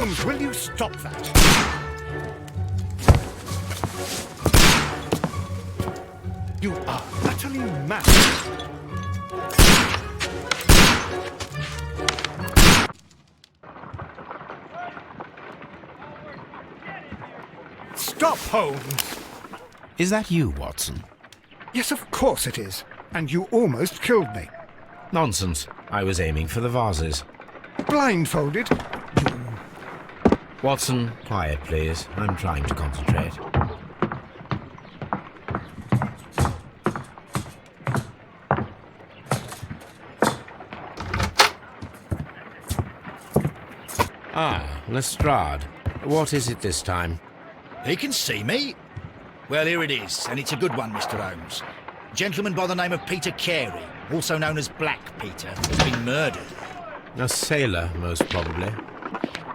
Holmes, will you stop that? You are utterly mad. Stop, Holmes! Is that you, Watson? Yes, of course it is. And you almost killed me. Nonsense. I was aiming for the vases. Blindfolded? Watson, quiet, please. I'm trying to concentrate. Ah, Lestrade. What is it this time? He can see me. Well, here it is, and it's a good one, Mr. Holmes. A gentleman by the name of Peter Carey, also known as Black Peter, has been murdered. A sailor, most probably.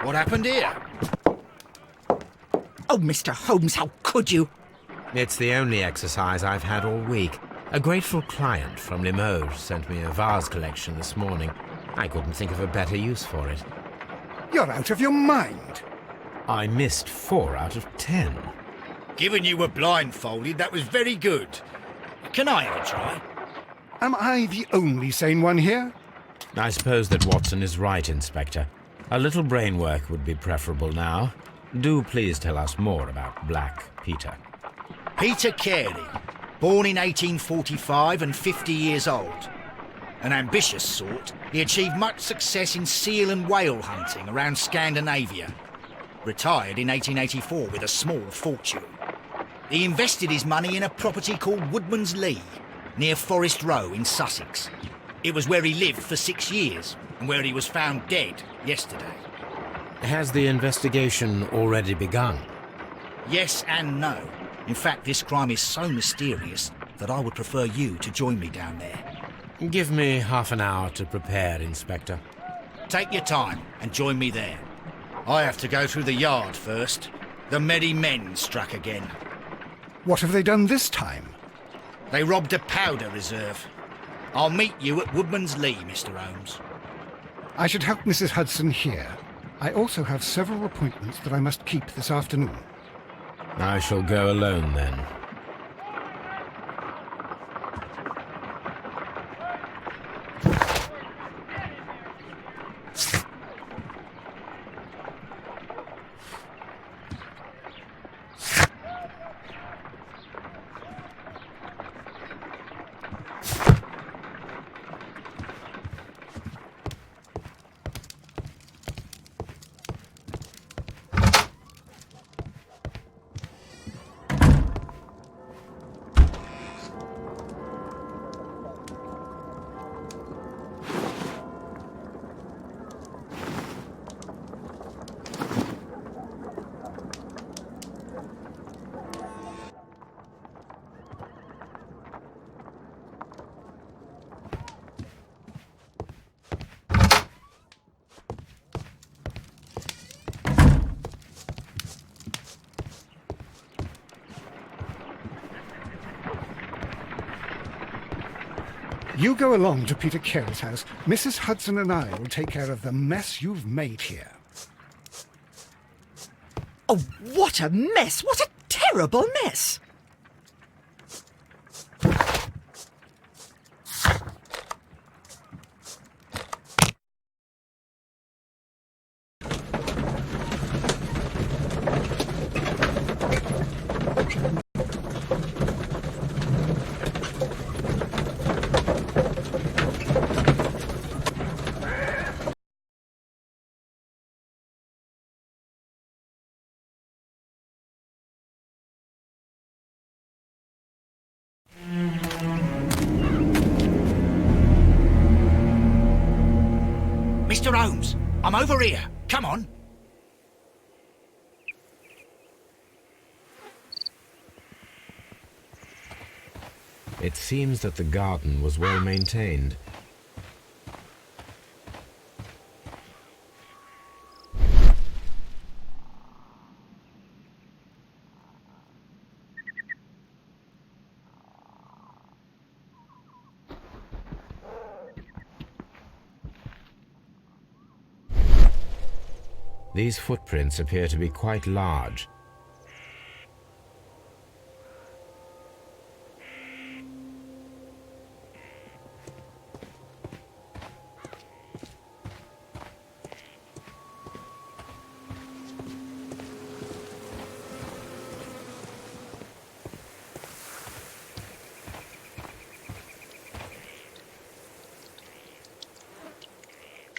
What happened here? Oh, Mr. Holmes, how could you? It's the only exercise I've had all week. A grateful client from Limoges sent me a vase collection this morning. I couldn't think of a better use for it. You're out of your mind. I missed 4 out of 10. Given you were blindfolded, that was very good. Can I have a try? Am I the only sane one here? I suppose that Watson is right, Inspector. A little brain work would be preferable now. Do please tell us more about Black Peter. Peter Carey, born in 1845 and 50 years old. An ambitious sort, he achieved much success in seal and whale hunting around Scandinavia. Retired in 1884 with a small fortune. He invested his money in a property called Woodman's Lee, near Forest Row in Sussex. It was where he lived for 6 years, and where he was found dead yesterday. Has the investigation already begun? Yes and no. In fact, this crime is so mysterious that I would prefer you to join me down there. Give me half an hour to prepare, Inspector. Take your time and join me there. I have to go through the yard first. The merry men struck again. What have they done this time? They robbed a powder reserve. I'll meet you at Woodman's Lee, Mr. Holmes. I should help Mrs. Hudson here. I also have several appointments that I must keep this afternoon. I shall go alone, then. You go along to Peter Carey's house. Mrs. Hudson and I will take care of the mess you've made here. Oh, what a mess! What a terrible mess! Mr. Holmes, I'm over here. Come on. It seems that the garden was well maintained. These footprints appear to be quite large.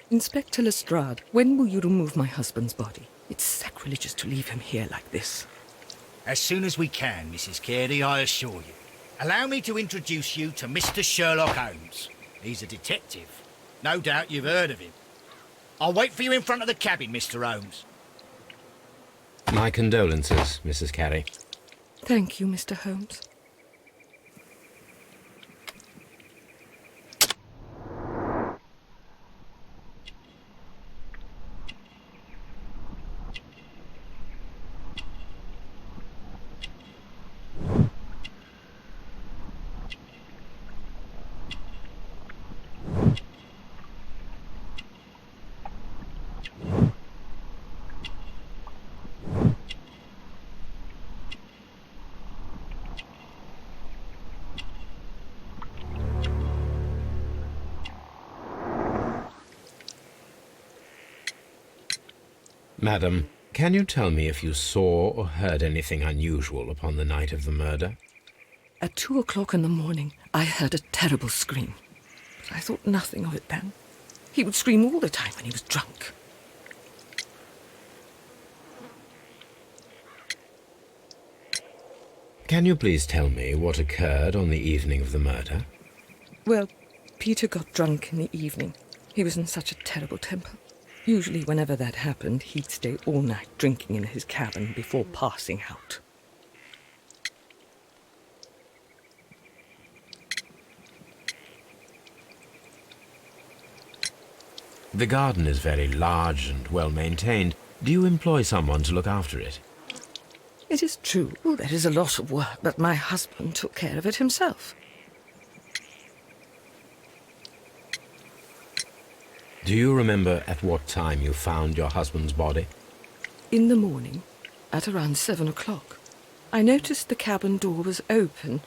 Inspector Lestrade, when will you remove my husband's body? It's sacrilegious to leave him here like this. As soon as we can, Mrs. Carey, I assure you. Allow me to introduce you to Mr. Sherlock Holmes. He's a detective. No doubt you've heard of him. I'll wait for you in front of the cabin, Mr. Holmes. My condolences, Mrs. Carey. Thank you, Mr. Holmes. Madam, can you tell me if you saw or heard anything unusual upon the night of the murder? At 2 o'clock in the morning, I heard a terrible scream. But I thought nothing of it then. He would scream all the time when he was drunk. Can you please tell me what occurred on the evening of the murder? Well, Peter got drunk in the evening. He was in such a terrible temper. Usually, whenever that happened, he'd stay all night drinking in his cabin before passing out. The garden is very large and well maintained. Do you employ someone to look after it? It is true, there is a lot of work, but my husband took care of it himself. Do you remember at what time you found your husband's body? In the morning, at around 7 o'clock. I noticed the cabin door was open,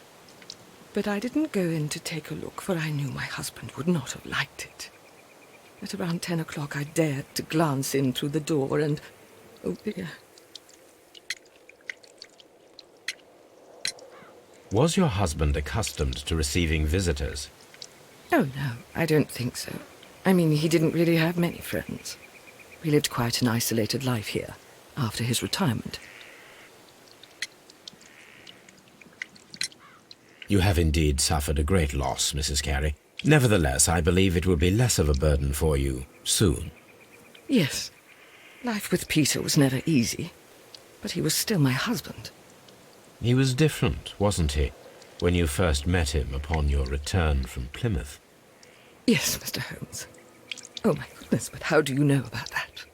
but I didn't go in to take a look, for I knew my husband would not have liked it. At around 10 o'clock, I dared to glance in through the door and... oh dear. Was your husband accustomed to receiving visitors? Oh, no, I don't think so. I mean, he didn't really have many friends. We lived quite an isolated life here, after his retirement. You have indeed suffered a great loss, Mrs. Carey. Nevertheless, I believe it will be less of a burden for you soon. Yes. Life with Peter was never easy, but he was still my husband. He was different, wasn't he, when you first met him upon your return from Plymouth? Yes, Mr. Holmes. Oh, my goodness, but how do you know about that?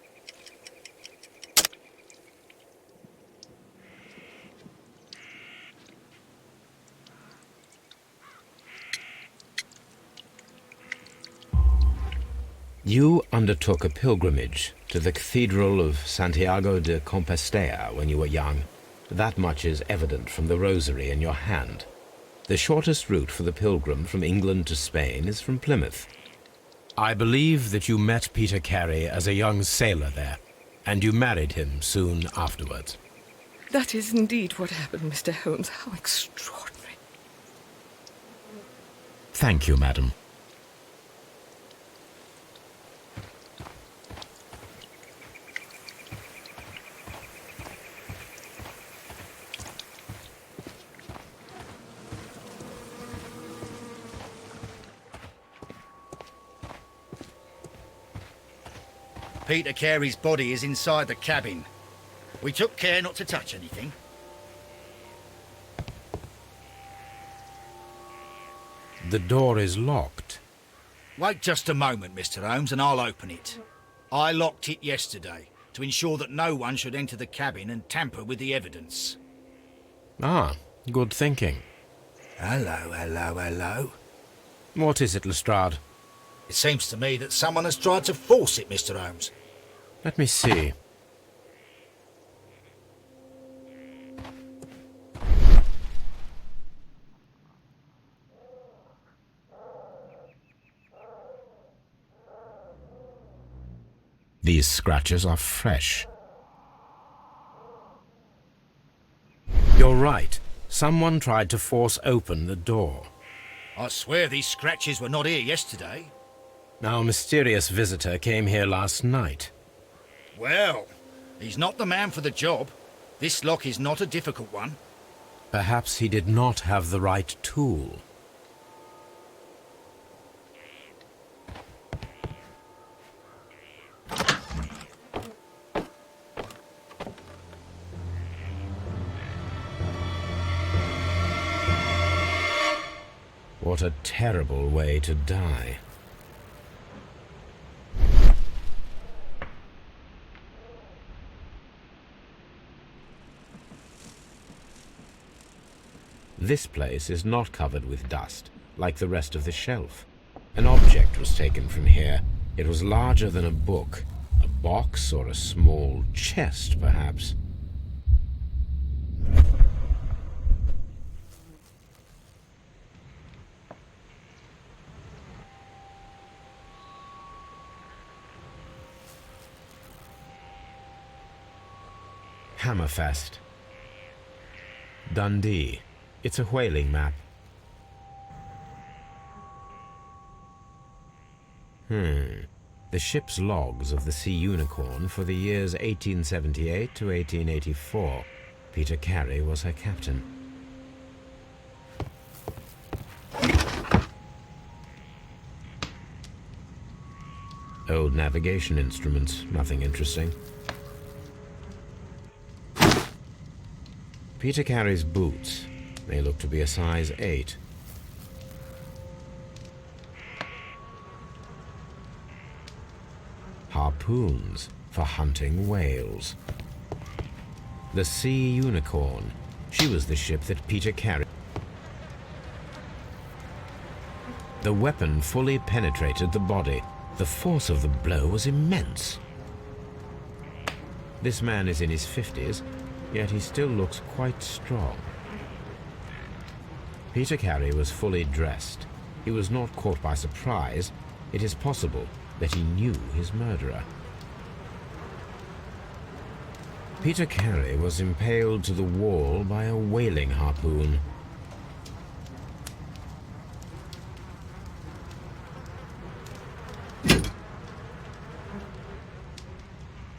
You undertook a pilgrimage to the Cathedral of Santiago de Compostela when you were young. That much is evident from the rosary in your hand. The shortest route for the pilgrim from England to Spain is from Plymouth. I believe that you met Peter Carey as a young sailor there, and you married him soon afterwards. That is indeed what happened, Mr. Holmes. How extraordinary. Thank you, madam. Peter Carey's body is inside the cabin. We took care not to touch anything. The door is locked. Wait just a moment, Mr. Holmes, and I'll open it. I locked it yesterday to ensure that no one should enter the cabin and tamper with the evidence. Ah, good thinking. Hello, hello, hello. What is it, Lestrade? It seems to me that someone has tried to force it, Mr. Holmes. Let me see. These scratches are fresh. You're right. Someone tried to force open the door. I swear these scratches were not here yesterday. Now, a mysterious visitor came here last night. Well, he's not the man for the job. This lock is not a difficult one. Perhaps he did not have the right tool. What a terrible way to die. This place is not covered with dust, like the rest of the shelf. An object was taken from here. It was larger than a book, a box or a small chest, perhaps. Hammerfest. Dundee. It's a whaling map. The ship's logs of the Sea Unicorn for the years 1878 to 1884. Peter Carey was her captain. Old navigation instruments, nothing interesting. Peter Carey's boots. They look to be a size 8. Harpoons for hunting whales. The Sea Unicorn. She was the ship that Peter Carey. The weapon fully penetrated the body. The force of the blow was immense. This man is in his 50s, yet he still looks quite strong. Peter Carey was fully dressed. He was not caught by surprise. It is possible that he knew his murderer. Peter Carey was impaled to the wall by a whaling harpoon.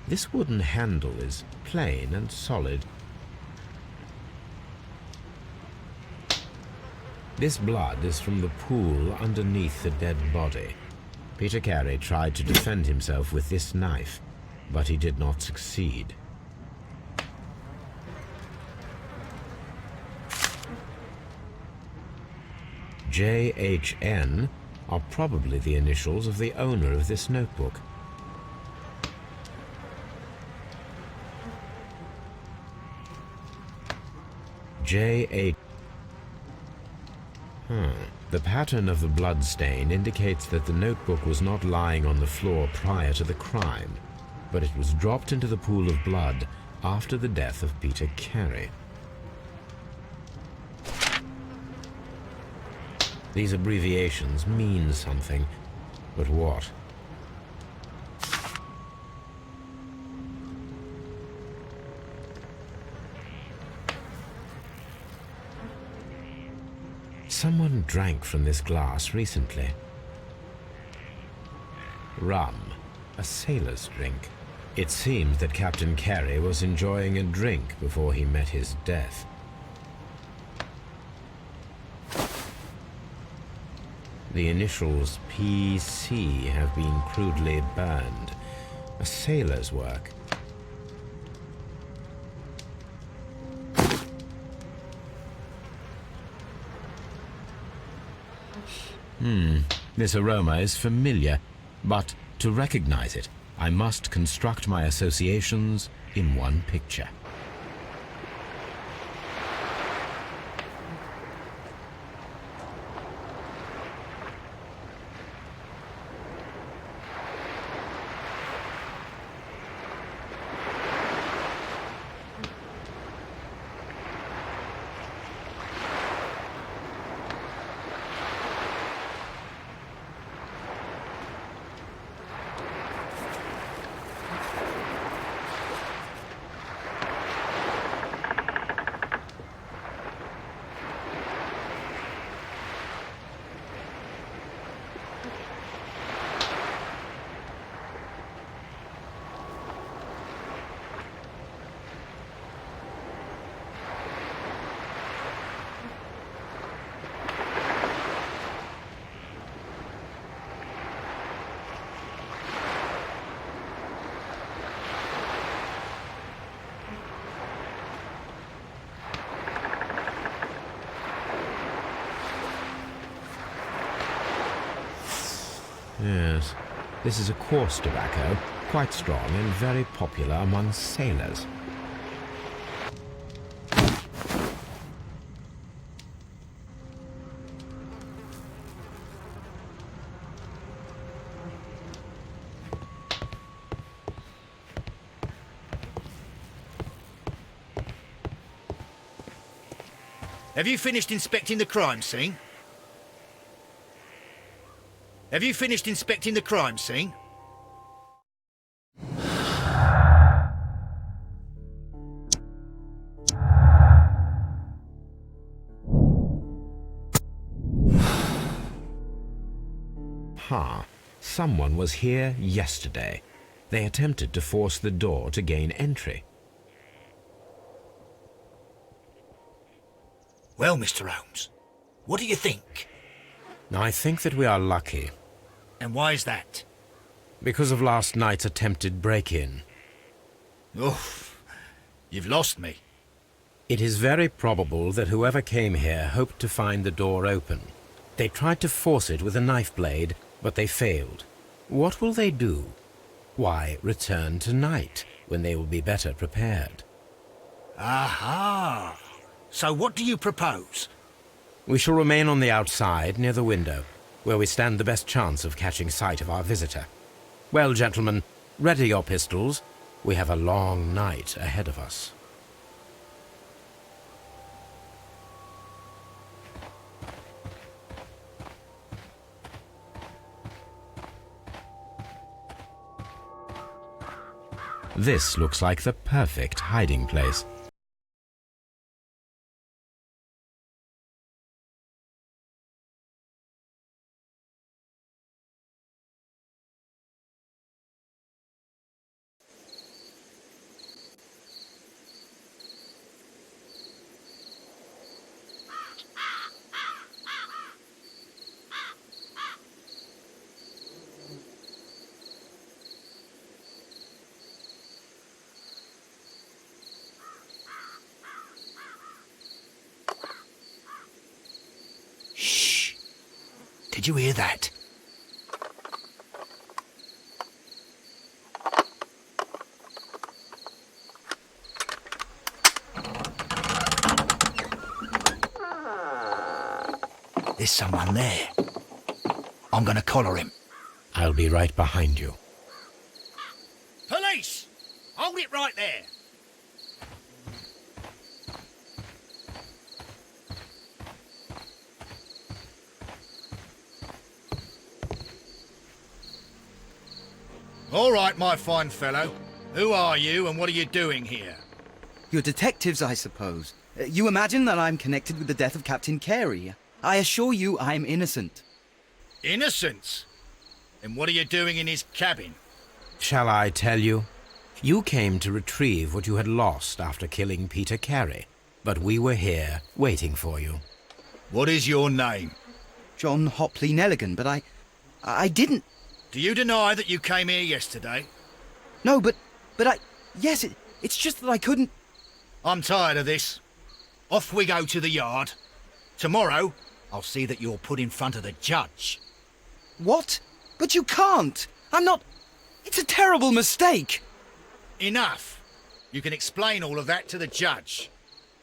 This wooden handle is plain and solid. This blood is from the pool underneath the dead body. Peter Carey tried to defend himself with this knife, but he did not succeed. JHN are probably the initials of the owner of this notebook. J.H. The pattern of the blood stain indicates that the notebook was not lying on the floor prior to the crime, but it was dropped into the pool of blood after the death of Peter Carey. These abbreviations mean something, but what? Someone drank from this glass recently. Rum, a sailor's drink. It seems that Captain Carey was enjoying a drink before he met his death. The initials PC have been crudely burned. A sailor's work. This aroma is familiar, but to recognize it, I must construct my associations in one picture. Yes, this is a coarse tobacco, quite strong and very popular among sailors. Have you finished inspecting the crime scene? Have you finished inspecting the crime scene? Someone was here yesterday. They attempted to force the door to gain entry. Well, Mr. Holmes, what do you think? I think that we are lucky, And why is that? because of last night's attempted break-in. Oof, you've lost me. It is very probable that whoever came here hoped to find the door open. They tried to force it with a knife blade, but they failed. What will they do? Why, return tonight, when they will be better prepared. Aha! So what do you propose? We shall remain on the outside, near the window, where we stand the best chance of catching sight of our visitor. Well, gentlemen, ready your pistols. We have a long night ahead of us. This looks like the perfect hiding place. Shh! Did you hear that? There's someone there. I'm gonna collar him. I'll be right behind you. Police! Hold it right there! All right, my fine fellow. Who are you and what are you doing here? You're detectives, I suppose. You imagine that I'm connected with the death of Captain Carey. I assure you I'm innocent. Innocence? And what are you doing in his cabin? Shall I tell you? You came to retrieve what you had lost after killing Peter Carey, but we were here waiting for you. What is your name? John Hopley Nelligan, but I didn't... Do you deny that you came here yesterday? No, but yes, it's just that I couldn't... I'm tired of this. Off we go to the yard. Tomorrow, I'll see that you're put in front of the judge. What? But you can't! I'm not... It's a terrible mistake! Enough. You can explain all of that to the judge.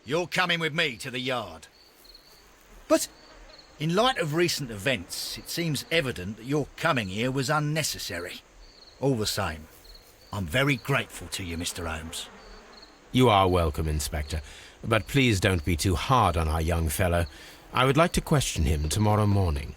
You're coming with me to the yard. But... In light of recent events, it seems evident that your coming here was unnecessary. All the same, I'm very grateful to you, Mr. Holmes. You are welcome, Inspector, but please don't be too hard on our young fellow. I would like to question him tomorrow morning.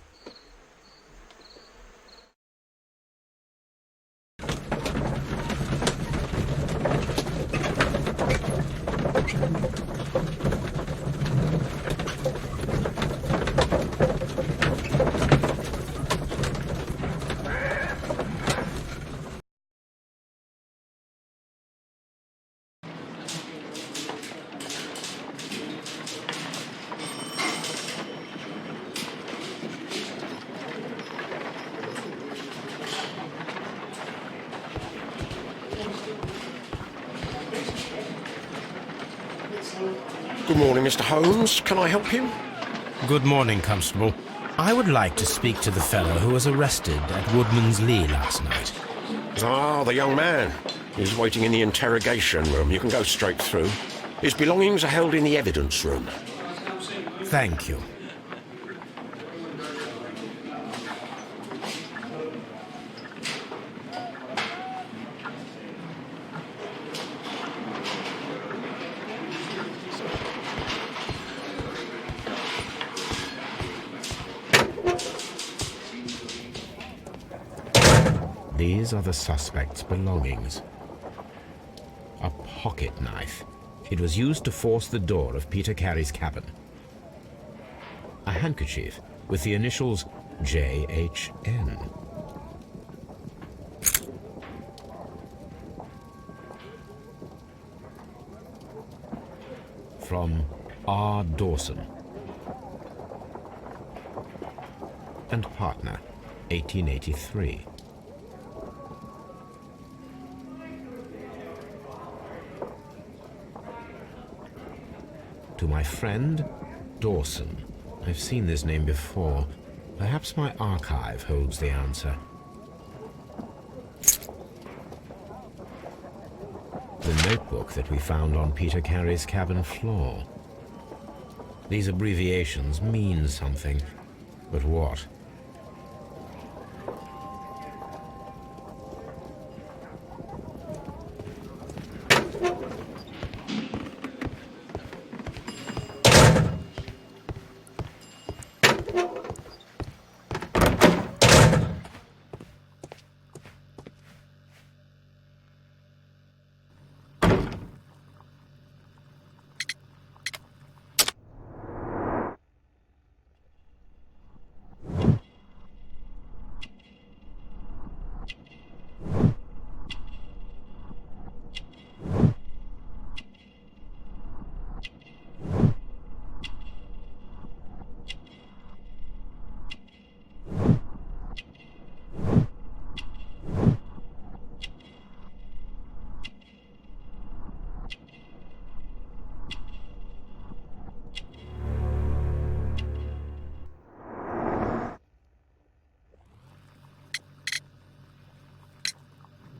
Good morning, Mr. Holmes. Can I help you? Good morning, Constable. I would like to speak to the fellow who was arrested at Woodman's Lee last night. Ah, the young man. He's waiting in the interrogation room. You can go straight through. His belongings are held in the evidence room. Thank you. These are the suspect's belongings. A pocket knife. It was used to force the door of Peter Carey's cabin. A handkerchief with the initials J.H.N. From R. Dawson and partner, 1883. To my friend, Dawson. I've seen this name before. Perhaps my archive holds the answer. The notebook that we found on Peter Carey's cabin floor. These abbreviations mean something, but what?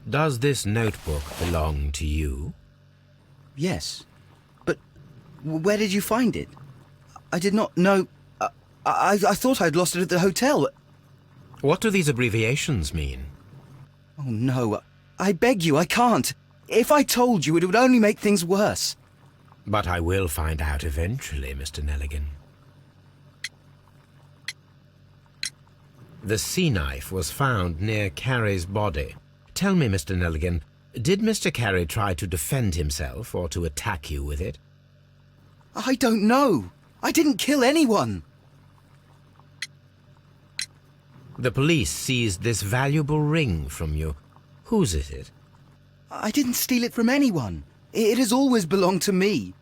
Does this notebook belong to you? Yes. But where did you find it? I did not know... I thought I'd lost it at the hotel. What do these abbreviations mean? Oh, no. I beg you, I can't. If I told you, it would only make things worse. But I will find out eventually, Mr. Nelligan. The sea knife was found near Carey's body. Tell me, Mr. Nelligan, did Mr. Carey try to defend himself or to attack you with it? I don't know. I didn't kill anyone. The police seized this valuable ring from you. Whose is it? I didn't steal it from anyone. It has always belonged to me.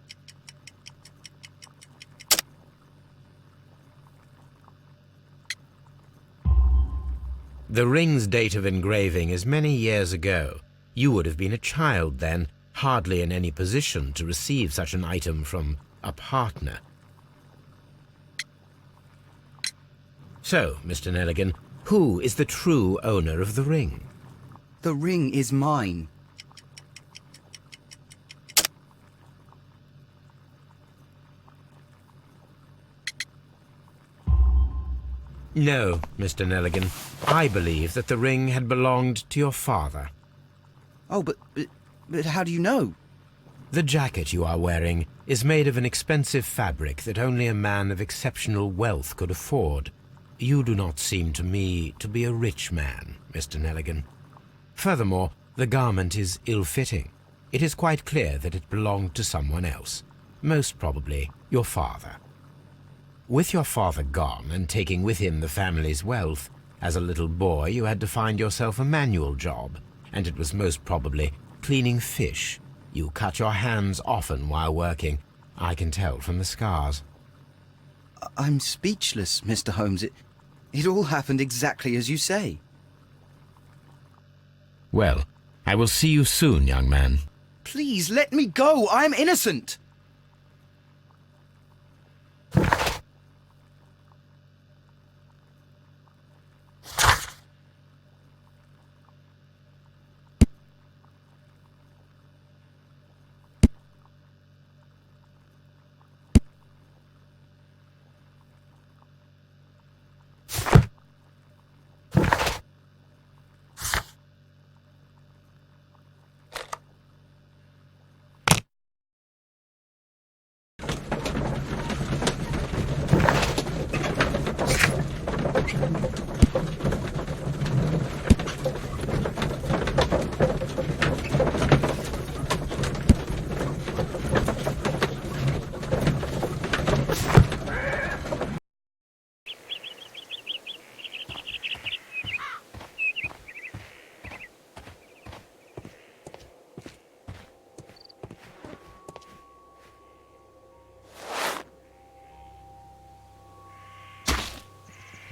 The ring's date of engraving is many years ago. You would have been a child then, hardly in any position to receive such an item from a partner. So, Mr. Nelligan, who is the true owner of the ring? The ring is mine. No, Mr. Nelligan. I believe that the ring had belonged to your father. Oh, but how do you know? The jacket you are wearing is made of an expensive fabric that only a man of exceptional wealth could afford. You do not seem to me to be a rich man, Mr. Nelligan. Furthermore, the garment is ill-fitting. It is quite clear that it belonged to someone else, most probably your father. With your father gone and taking with him the family's wealth, as a little boy you had to find yourself a manual job, and it was most probably cleaning fish. You cut your hands often while working. I can tell from the scars. I'm speechless, Mr. Holmes. It all happened exactly as you say. Well, I will see you soon, young man. Please, let me go. I'm innocent.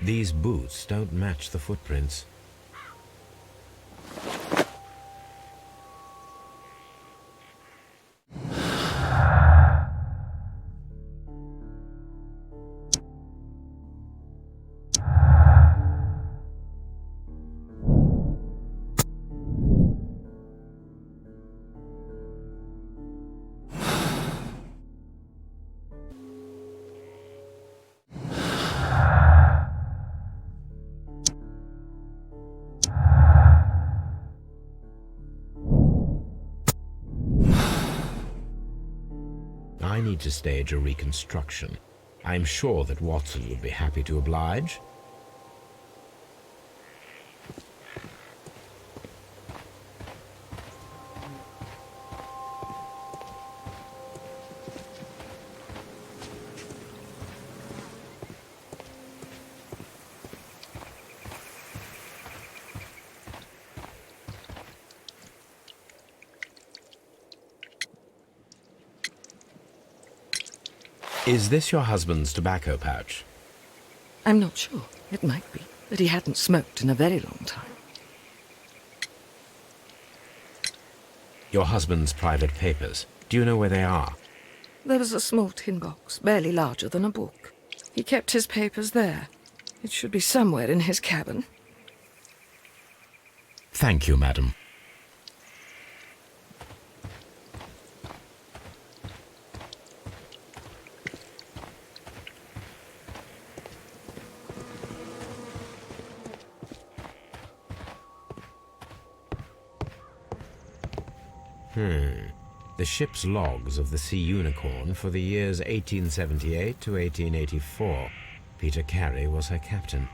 These boots don't match the footprints. I need to stage a reconstruction. I'm sure that Watson would be happy to oblige. Is this your husband's tobacco pouch? I'm not sure. It might be, but he hadn't smoked in a very long time. Your husband's private papers. Do you know where they are? There was a small tin box, barely larger than a book. He kept his papers there. It should be somewhere in his cabin. Thank you, madam. The ship's logs of the Sea Unicorn for the years 1878 to 1884. Peter Carey was her captain.